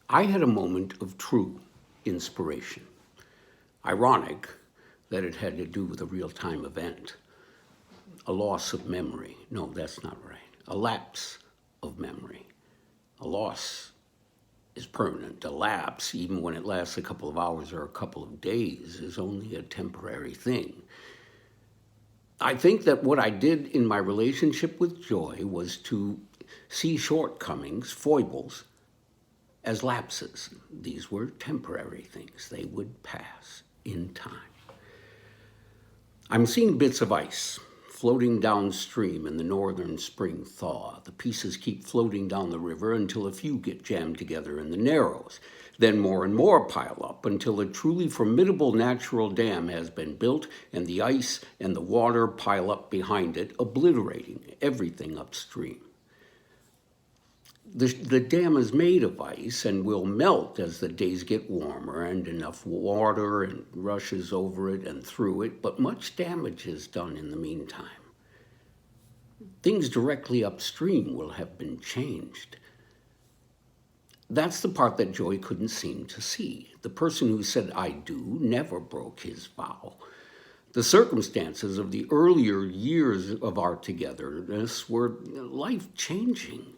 I had a moment of true inspiration. Ironic that it had to do with a real time event, a loss of memory. No, that's not right. A lapse of memory. A loss is permanent. A lapse, even when it lasts a couple of hours or a couple of days, is only a temporary thing. I think that what I did in my relationship with Joy was to see shortcomings, foibles, as lapses. These were temporary things. They would pass in time. I'm seeing bits of ice floating downstream in the northern spring thaw. The pieces keep floating down the river until a few get jammed together in the narrows. Then more and more pile up until a truly formidable natural dam has been built and the ice and the water pile up behind it, obliterating everything upstream. The dam is made of ice and will melt as the days get warmer and enough water and rushes over it and through it, but much damage is done in the meantime. Things directly upstream will have been changed. That's the part that Joy couldn't seem to see. The person who said "I do" never broke his vow. The circumstances of the earlier years of our togetherness were life-changing.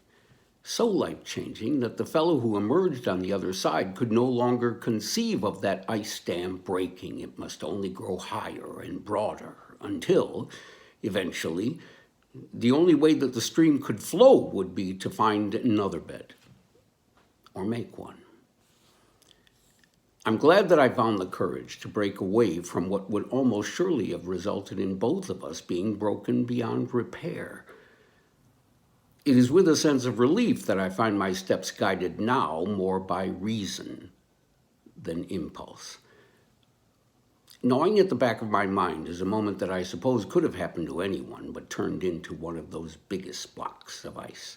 So life-changing that the fellow who emerged on the other side could no longer conceive of that ice dam breaking. It must only grow higher and broader until, eventually, the only way that the stream could flow would be to find another bed or make one. I'm glad that I found the courage to break away from what would almost surely have resulted in both of us being broken beyond repair. It is with a sense of relief that I find my steps guided now more by reason than impulse. Gnawing at the back of my mind is a moment that I suppose could have happened to anyone, but turned into one of those biggest blocks of ice.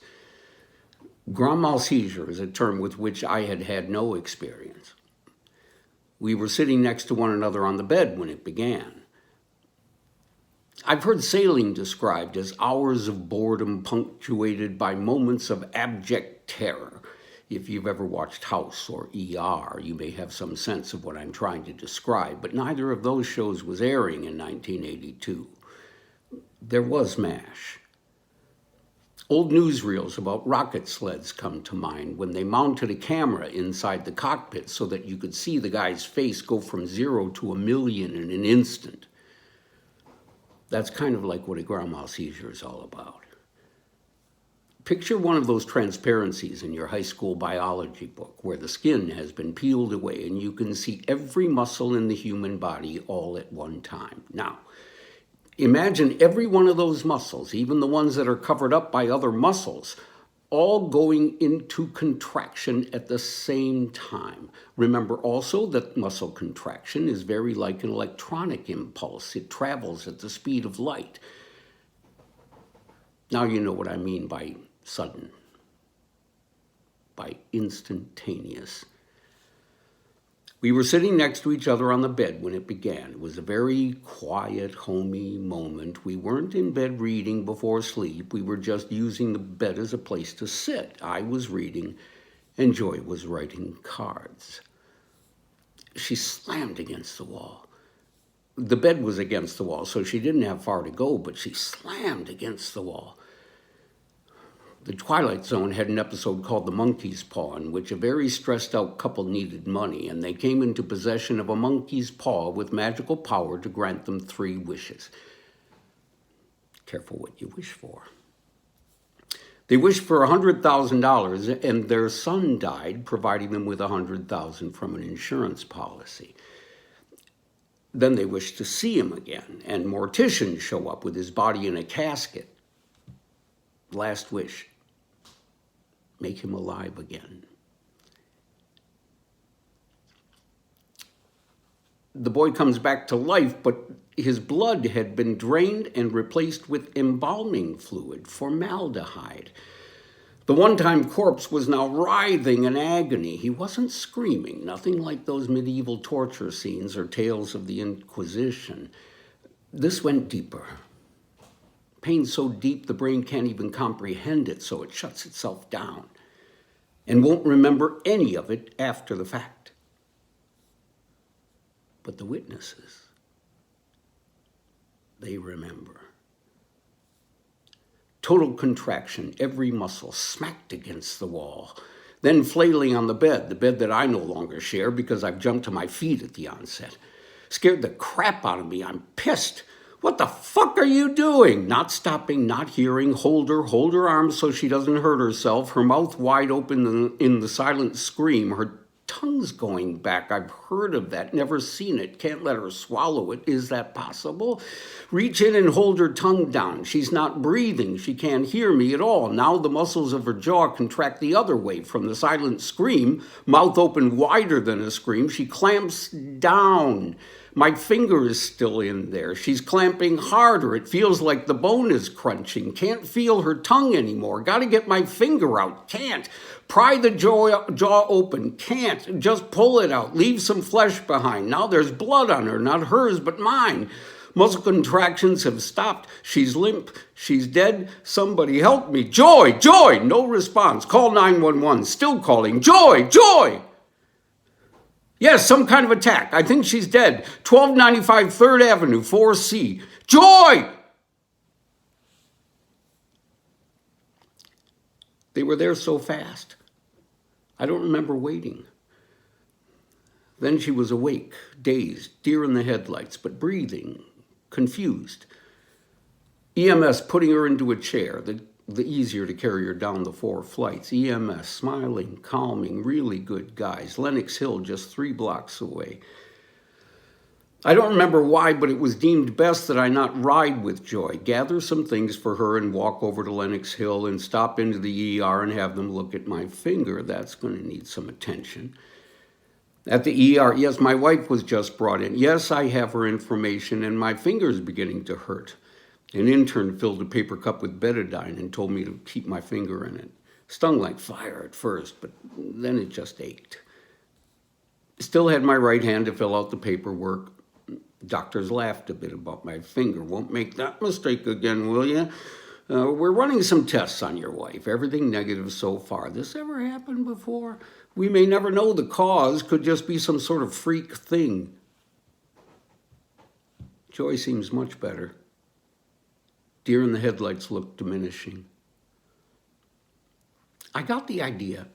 Mal Seizure is a term with which I had had no experience. We were sitting next to one another on the bed when it began. I've heard sailing described as hours of boredom punctuated by moments of abject terror. If you've ever watched House or ER, you may have some sense of what I'm trying to describe, but neither of those shows was airing in 1982. There was MASH. Old newsreels about rocket sleds come to mind when they mounted a camera inside the cockpit so that you could see the guy's face go from 0 to 1,000,000 in an instant. That's kind of like what a Mal seizure is all about. Picture one of those transparencies in your high school biology book where the skin has been peeled away and you can see every muscle in the human body all at one time. Now, imagine every one of those muscles, even the ones that are covered up by other muscles, all going into contraction at the same time. Remember also that muscle contraction is very like an electronic impulse. It travels at the speed of light. Now you know what I mean by sudden, by instantaneous. We were sitting next to each other on the bed when it began. It was a very quiet, homey moment. We weren't in bed reading before sleep. We were just using the bed as a place to sit. I was reading, and Joy was writing cards. She slammed against the wall. The bed was against the wall, so she didn't have far to go, but she slammed against the wall. The Twilight Zone had an episode called The Monkey's Paw, in which a very stressed-out couple needed money, and they came into possession of a monkey's paw with magical power to grant them 3 wishes. Careful what you wish for. They wished for $100,000, and their son died, providing them with $100,000 from an insurance policy. Then they wished to see him again, and morticians show up with his body in a casket. Last wish. Make him alive again. The boy comes back to life, but his blood had been drained and replaced with embalming fluid, formaldehyde. The one-time corpse was now writhing in agony. He wasn't screaming, nothing like those medieval torture scenes or tales of the Inquisition. This went deeper. Pain so deep the brain can't even comprehend it, so it shuts itself down. and won't remember any of it after the fact. But the witnesses, they remember. Total contraction, every muscle smacked against the wall, then flailing on the bed that I no longer share because I've jumped to my feet at the onset. Scared the crap out of me. I'm pissed. What the fuck are you doing? Not stopping, not hearing. Hold her arms so she doesn't hurt herself. Her mouth wide open in the silent scream. Her tongue's going back. I've heard of that, never seen it. Can't let her swallow it. Is that possible? Reach in and hold her tongue down. She's not breathing. She can't hear me at all. Now the muscles of her jaw contract the other way from the silent scream. Mouth open wider than a scream. She clamps down. My finger is still in there. She's clamping harder. It feels like the bone is crunching. Can't feel her tongue anymore. Got to get my finger out. Can't. Pry the jaw open. Can't. Just pull it out. Leave some flesh behind. Now there's blood on her. Not hers, but mine. Muscle contractions have stopped. She's limp. She's dead. Somebody help me. Joy! Joy! No response. Call 911. Still calling. Joy! Joy! Yes, some kind of attack. I think she's dead. 1295 3rd Avenue, 4C. Joy! They were there so fast. I don't remember waiting. Then she was awake, dazed, deer in the headlights, but breathing, confused. EMS putting her into a chair, the easier to carry her down the 4 flights. EMS, smiling, calming, really good guys. Lenox Hill, just 3 blocks away. I don't remember why, but it was deemed best that I not ride with Joy. Gather some things for her and walk over to Lenox Hill and stop into the ER and have them look at my finger. That's going to need some attention. At the ER, yes, my wife was just brought in. Yes, I have her information, and my finger's beginning to hurt. An intern filled a paper cup with betadine and told me to keep my finger in it. Stung like fire at first, but then it just ached. Still had my right hand to fill out the paperwork. Doctors laughed a bit about my finger. Won't make that mistake again, will you? We're running some tests on your wife. Everything negative so far. This ever happened before? We may never know the cause. Could just be some sort of freak thing. Joy seems much better. Deer in the headlights looked diminishing. I got the idea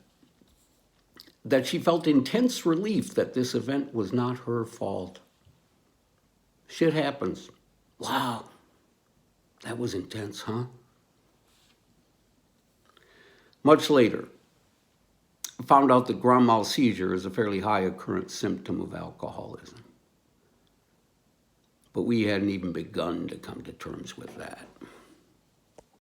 that she felt intense relief that this event was not her fault. Shit happens. Wow, that was intense, huh? Much later, I found out that Mal Seizure is a fairly high occurrence symptom of alcoholism. But we hadn't even begun to come to terms with that.